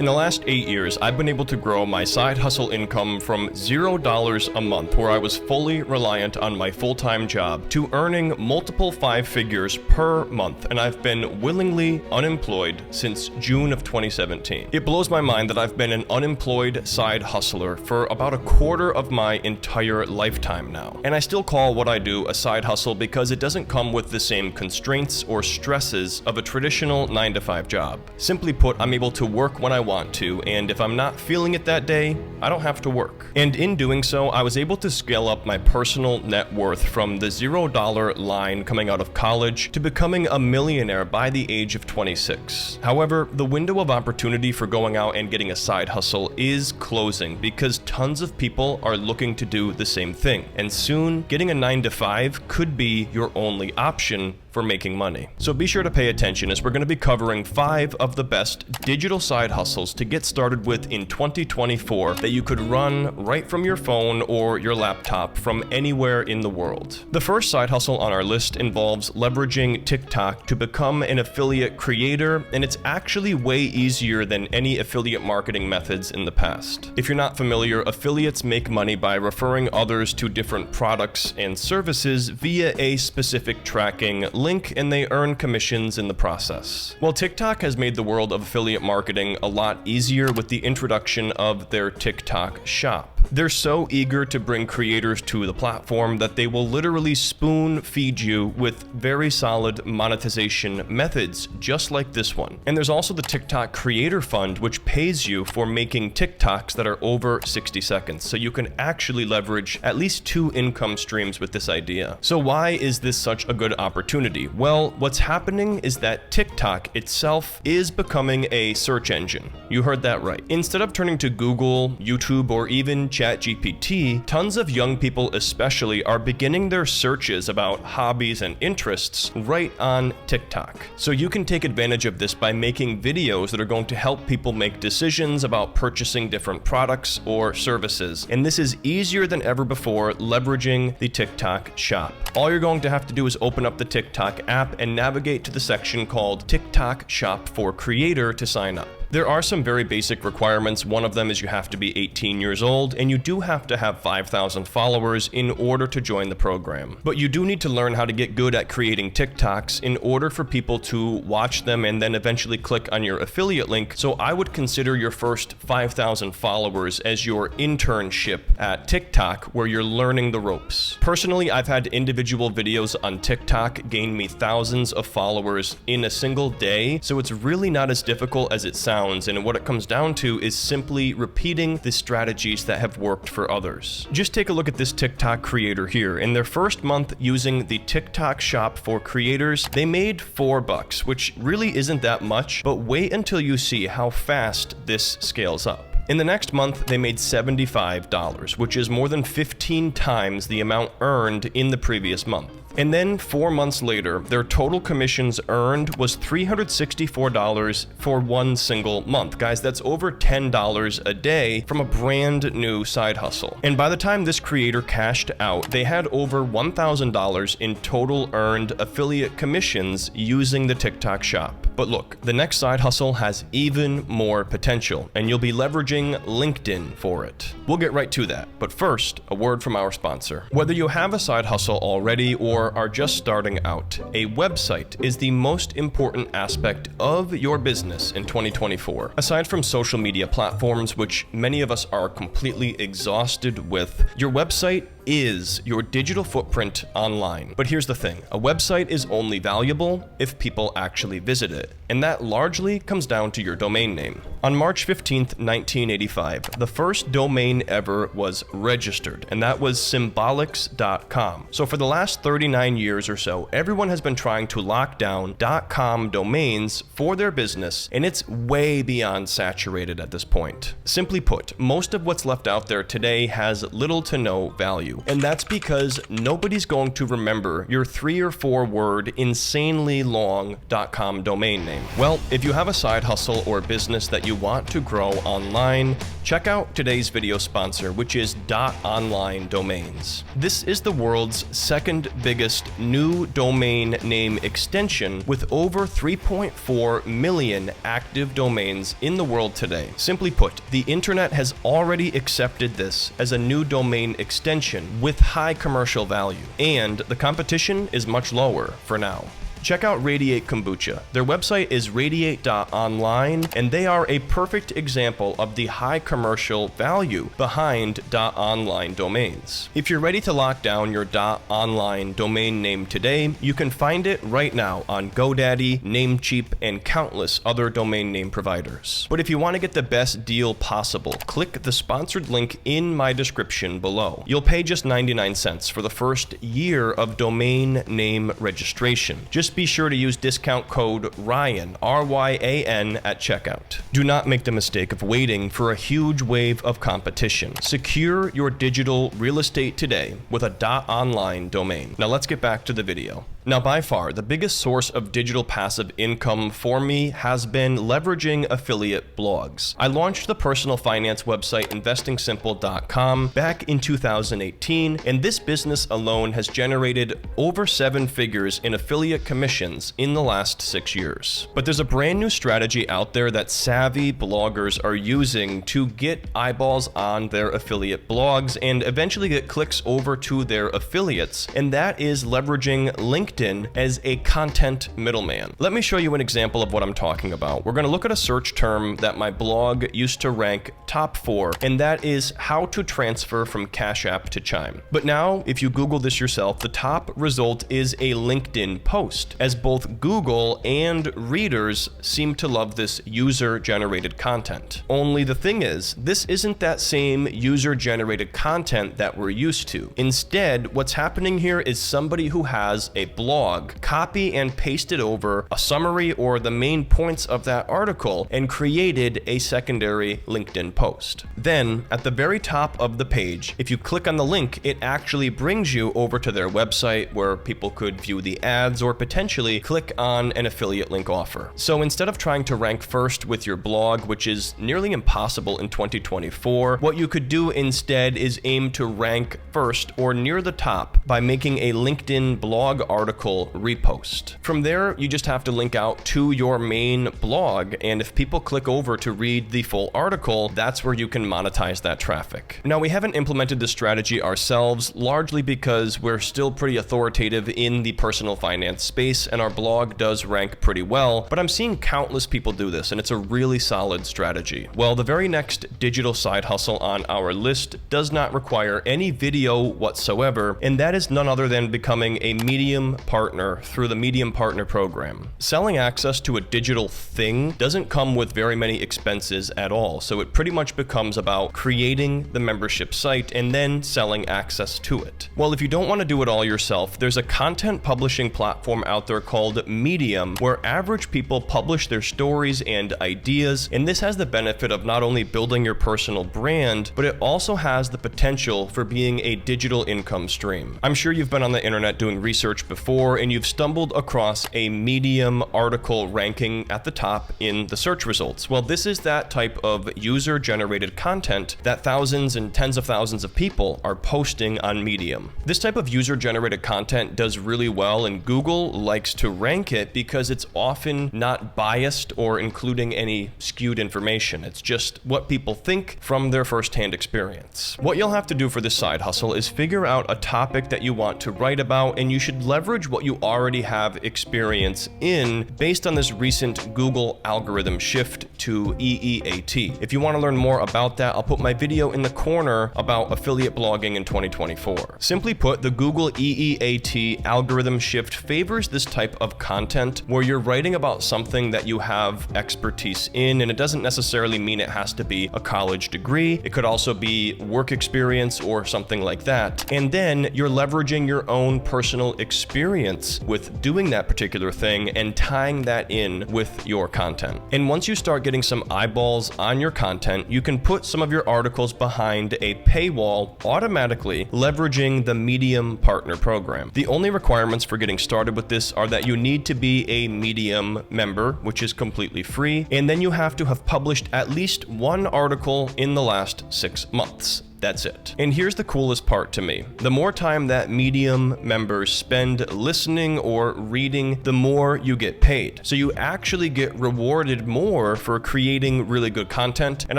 In the last 8 years, I've been able to grow my side hustle income from $0 a month, where I was fully reliant on my full-time job, to earning multiple 5 figures per month, and I've been willingly unemployed since June of 2017. It blows my mind that I've been an unemployed side hustler for about a quarter of my entire lifetime now. And I still call what I do a side hustle because it doesn't come with the same constraints or stresses of a traditional 9-to-5 job. Simply put, I'm able to work when I want to, and if I'm not feeling it that day, I don't have to work. And in doing so, I was able to scale up my personal net worth from the $0 line coming out of college to becoming a millionaire by the age of 26. However, the window of opportunity for going out and getting a side hustle is closing because tons of people are looking to do the same thing. And soon, getting a 9-to-5 could be your only option for making money. So be sure to pay attention, as we're going to be covering 5 of the best digital side hustles to get started with in 2024 that you could run right from your phone or your laptop from anywhere in the world. The first side hustle on our list involves leveraging TikTok to become an affiliate creator, and it's actually way easier than any affiliate marketing methods in the past. If you're not familiar, affiliates make money by referring others to different products and services via a specific tracking link, and they earn commissions in the process. Well, TikTok has made the world of affiliate marketing a lot easier with the introduction of their TikTok shop. They're so eager to bring creators to the platform that they will literally spoon feed you with very solid monetization methods, just like this one. And there's also the TikTok Creator Fund, which pays you for making TikToks that are over 60 seconds. So you can actually leverage at least 2 income streams with this idea. So why is this such a good opportunity? Well, what's happening is that TikTok itself is becoming a search engine. You heard that right. Instead of turning to Google, YouTube, or even ChatGPT, tons of young people especially are beginning their searches about hobbies and interests right on TikTok. So you can take advantage of this by making videos that are going to help people make decisions about purchasing different products or services. And this is easier than ever before, leveraging the TikTok shop. All you're going to have to do is open up the TikTok app and navigate to the section called TikTok Shop for Creator to sign up. There are some very basic requirements. One of them is you have to be 18 years old, and you do have to have 5,000 followers in order to join the program. But you do need to learn how to get good at creating TikToks in order for people to watch them and then eventually click on your affiliate link. So I would consider your first 5,000 followers as your internship at TikTok, where you're learning the ropes. Personally, I've had individual videos on TikTok gain me thousands of followers in a single day, so it's really not as difficult as it sounds. And what it comes down to is simply repeating the strategies that have worked for others. Just take a look at this TikTok creator here. In their first month using the TikTok shop for creators, they made $4, which really isn't that much, but wait until you see how fast this scales up. In the next month, they made $75, which is more than 15 times the amount earned in the previous month. And then 4 months later, their total commissions earned was $364 for one single month. Guys, that's over $10 a day from a brand new side hustle. And by the time this creator cashed out, they had over $1,000 in total earned affiliate commissions using the TikTok shop. But look, the next side hustle has even more potential, and you'll be leveraging LinkedIn for it. We'll get right to that. But first, a word from our sponsor. Whether you have a side hustle already or are just starting out, a website is the most important aspect of your business in 2024. Aside from social media platforms, which many of us are completely exhausted with, your website is your digital footprint online. But here's the thing, a website is only valuable if people actually visit it, and that largely comes down to your domain name. On March 15th, 1985, the first domain ever was registered, and that was symbolics.com. So for the last 39 years or so, everyone has been trying to lock down .com domains for their business, and it's way beyond saturated at this point. Simply put, most of what's left out there today has little to no value. And that's because nobody's going to remember your 3 or 4 word insanely long .com domain name. Well, if you have a side hustle or business that you you want to grow online, check out today's video sponsor, which is .online domains. This is the world's second biggest new domain name extension with over 3.4 million active domains in the world today. Simply put, the internet has already accepted this as a new domain extension with high commercial value, and the competition is much lower for now. Check out Radiate Kombucha. Their website is radiate.online, and they are a perfect example of the high commercial value behind .online domains. If you're ready to lock down your .online domain name today, you can find it right now on GoDaddy, Namecheap, and countless other domain name providers. But if you want to get the best deal possible, click the sponsored link in my description below. You'll pay just 99 cents for the first year of domain name registration. Just be sure to use discount code RYAN, R-Y-A-N, at checkout. Do not make the mistake of waiting for a huge wave of competition. Secure your digital real estate today with a .online domain. Now let's get back to the video. Now, by far, the biggest source of digital passive income for me has been leveraging affiliate blogs. I launched the personal finance website investingsimple.com back in 2018, and this business alone has generated over 7 figures in affiliate commissions in the last 6 years. But there's a brand new strategy out there that savvy bloggers are using to get eyeballs on their affiliate blogs and eventually get clicks over to their affiliates, and that is leveraging LinkedIn as a content middleman. Let me show you an example of what I'm talking about. We're going to look at a search term that my blog used to rank top 4, and that is how to transfer from Cash App to Chime. But now, if you Google this yourself, the top result is a LinkedIn post, as both Google and readers seem to love this user-generated content. Only the thing is, this isn't that same user-generated content that we're used to. Instead, what's happening here is somebody who has a blog, copy and pasted over a summary or the main points of that article and created a secondary LinkedIn post. Then, at the very top of the page, if you click on the link, it actually brings you over to their website where people could view the ads or potentially click on an affiliate link offer. So instead of trying to rank first with your blog, which is nearly impossible in 2024, what you could do instead is aim to rank first or near the top by making a LinkedIn blog article repost. From there, you just have to link out to your main blog, and if people click over to read the full article, that's where you can monetize that traffic. Now, we haven't implemented this strategy ourselves, largely because we're still pretty authoritative in the personal finance space, and our blog does rank pretty well, but I'm seeing countless people do this, and it's a really solid strategy. Well, the very next digital side hustle on our list does not require any video whatsoever, and that is none other than becoming a Medium partner through the Medium Partner program. Selling access to a digital thing doesn't come with very many expenses at all, so it pretty much becomes about creating the membership site and then selling access to it. Well, if you don't want to do it all yourself, there's a content publishing platform out there called Medium, where average people publish their stories and ideas, and this has the benefit of not only building your personal brand, but it also has the potential for being a digital income stream. I'm sure you've been on the internet doing research before, and you've stumbled across a Medium article ranking at the top in the search results. Well, this is that type of user-generated content that thousands and tens of thousands of people are posting on Medium. This type of user-generated content does really well, and Google likes to rank it because it's often not biased or including any skewed information. It's just what people think from their first-hand experience. What you'll have to do for this side hustle is figure out a topic that you want to write about, and you should leverage what you already have experience in based on this recent Google algorithm shift to EEAT. If you want to learn more about that, I'll put my video in the corner about affiliate blogging in 2024. Simply put, the Google EEAT algorithm shift favors this type of content where you're writing about something that you have expertise in, and it doesn't necessarily mean it has to be a college degree. It could also be work experience or something like that. And then you're leveraging your own personal experience experience with doing that particular thing and tying that in with your content. And once you start getting some eyeballs on your content, you can put some of your articles behind a paywall automatically, leveraging the Medium Partner Program. The only requirements for getting started with this are that you need to be a Medium member, which is completely free, and then you have to have published at least one article in the last 6 months. That's it. And here's the coolest part to me. The more time that Medium members spend listening or reading, the more you get paid. So you actually get rewarded more for creating really good content, and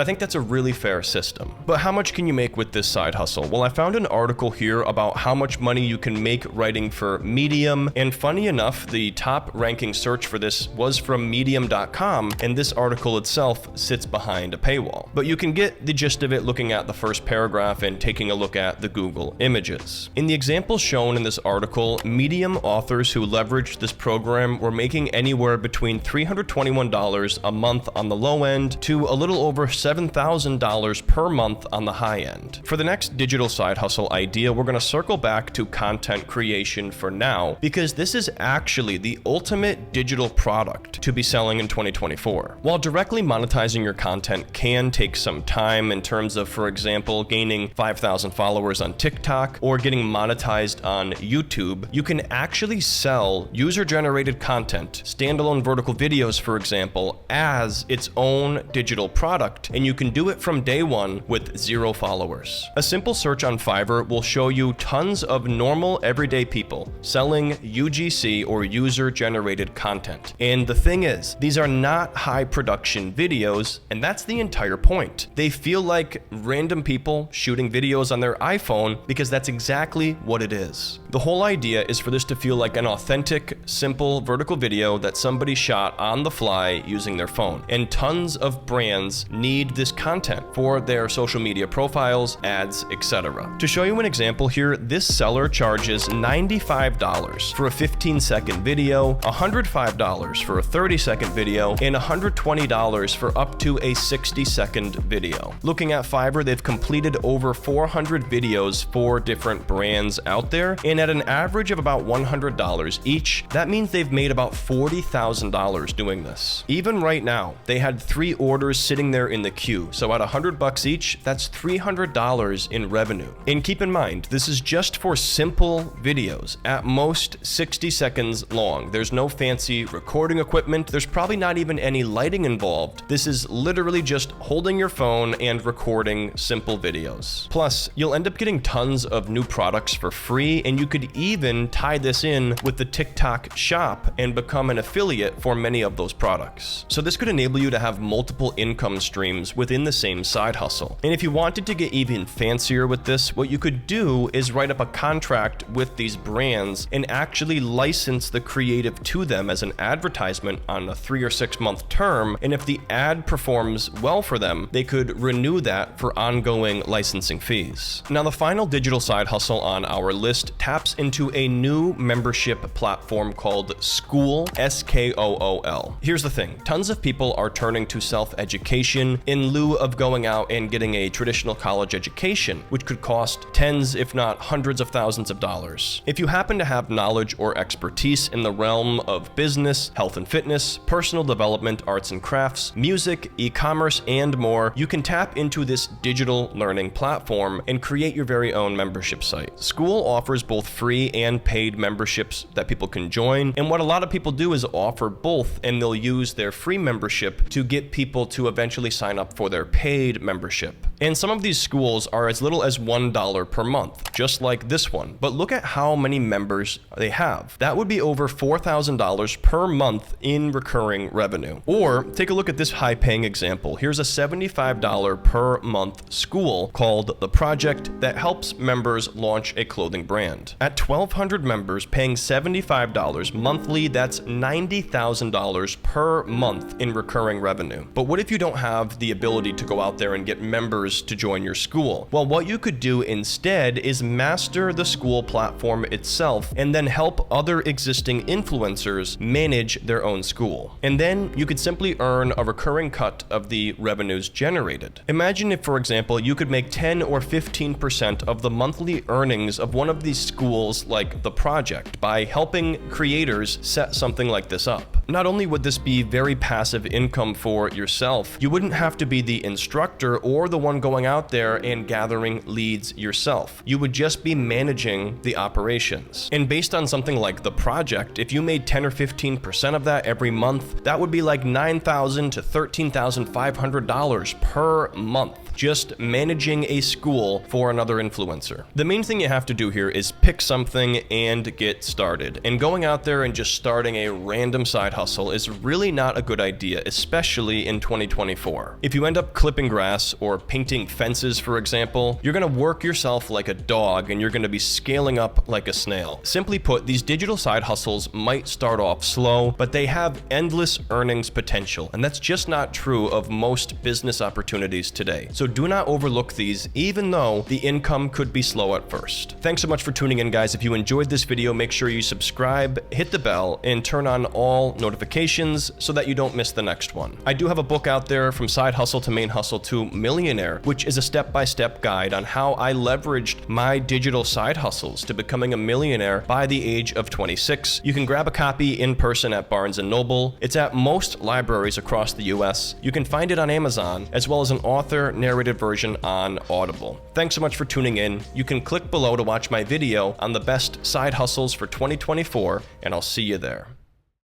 I think that's a really fair system. But how much can you make with this side hustle? Well, I found an article here about how much money you can make writing for Medium, and funny enough, the top ranking search for this was from medium.com, and this article itself sits behind a paywall. But you can get the gist of it looking at the first paragraph and taking a look at the Google images. In the examples shown in this article, Medium authors who leveraged this program were making anywhere between $321 a month on the low end to a little over $7,000 per month on the high end. For the next digital side hustle idea, we're going to circle back to content creation for now, because this is actually the ultimate digital product to be selling in 2024. While directly monetizing your content can take some time in terms of, for example, gaining 5,000 followers on TikTok or getting monetized on YouTube, you can actually sell user-generated content, standalone vertical videos, for example, as its own digital product, and you can do it from day one with 0 followers. A simple search on Fiverr will show you tons of normal, everyday people selling UGC or user-generated content. And the thing is, these are not high-production videos, and that's the entire point. They feel like random people shooting videos on their iPhone because that's exactly what it is. The whole idea is for this to feel like an authentic, simple vertical video that somebody shot on the fly using their phone. And tons of brands need this content for their social media profiles, ads, etc. To show you an example here, this seller charges $95 for a 15-second video, $105 for a 30-second video, and $120 for up to a 60-second video. Looking at Fiverr, they've completed over 400 videos for different brands out there, and at an average of about $100 each, that means they've made about $40,000 doing this. Even right now, they had 3 orders sitting there in the queue, so at $100 each, that's $300 in revenue. And keep in mind, this is just for simple videos, at most 60 seconds long. There's no fancy recording equipment, there's probably not even any lighting involved. This is literally just holding your phone and recording simple videos. Plus, you'll end up getting tons of new products for free, and you could even tie this in with the TikTok shop and become an affiliate for many of those products. So this could enable you to have multiple income streams within the same side hustle. And if you wanted to get even fancier with this, what you could do is write up a contract with these brands and actually license the creative to them as an advertisement on a 3 or 6 month term, and if the ad performs well for them, they could renew that for ongoing licensing fees. Now, the final digital side hustle on our list taps into a new membership platform called Skool, S-K-O-O-L. Here's the thing, tons of people are turning to self-education in lieu of going out and getting a traditional college education, which could cost tens, if not hundreds of thousands of dollars. If you happen to have knowledge or expertise in the realm of business, health and fitness, personal development, arts and crafts, music, e-commerce, and more, you can tap into this digital learning platform and create your very own membership site. Skool offers both free and paid memberships that people can join, and what a lot of people do is offer both, and they'll use their free membership to get people to eventually sign up for their paid membership. And some of these schools are as little as $1 per month, just like this one. But look at how many members they have. That would be over $4,000 per month in recurring revenue. Or take a look at this high-paying example. Here's a $75 per month school called The Project that helps members launch a clothing brand. At 1,200 members paying $75 monthly, that's $90,000 per month in recurring revenue. But what if you don't have the ability to go out there and get members members to join your school. Well, what you could do instead is master the school platform itself and then help other existing influencers manage their own school. And then you could simply earn a recurring cut of the revenues generated. Imagine if, for example, you could make 10 or 15% of the monthly earnings of one of these schools like The Project by helping creators set something like this up. Not only would this be very passive income for yourself, you wouldn't have to be the instructor or the one going out there and gathering leads yourself. You would just be managing the operations. And based on something like The Project, if you made 10 or 15% of that every month, that would be like $9,000 to $13,500 per month, just managing a school for another influencer. The main thing you have to do here is pick something and get started. And going out there and just starting a random side hustle is really not a good idea, especially in 2024. If you end up clipping grass or painting fences, for example, you're gonna work yourself like a dog and you're gonna be scaling up like a snail. Simply put, these digital side hustles might start off slow, but they have endless earnings potential. And that's just not true of most business opportunities today. So do not overlook these, even though the income could be slow at first. Thanks so much for tuning in, guys. If you enjoyed this video, make sure you subscribe, hit the bell, and turn on all notifications so that you don't miss the next one. I do have a book out there, From Side Hustle to Main Hustle to Millionaire, which is a step-by-step guide on how I leveraged my digital side hustles to becoming a millionaire by the age of 26. You can grab a copy in person at Barnes & Noble. It's at most libraries across the US. You can find it on Amazon, as well as an author-narrated version on Audible. Thanks so much for tuning in. You can click below to watch my video on the best side hustles for 2024, and I'll see you there.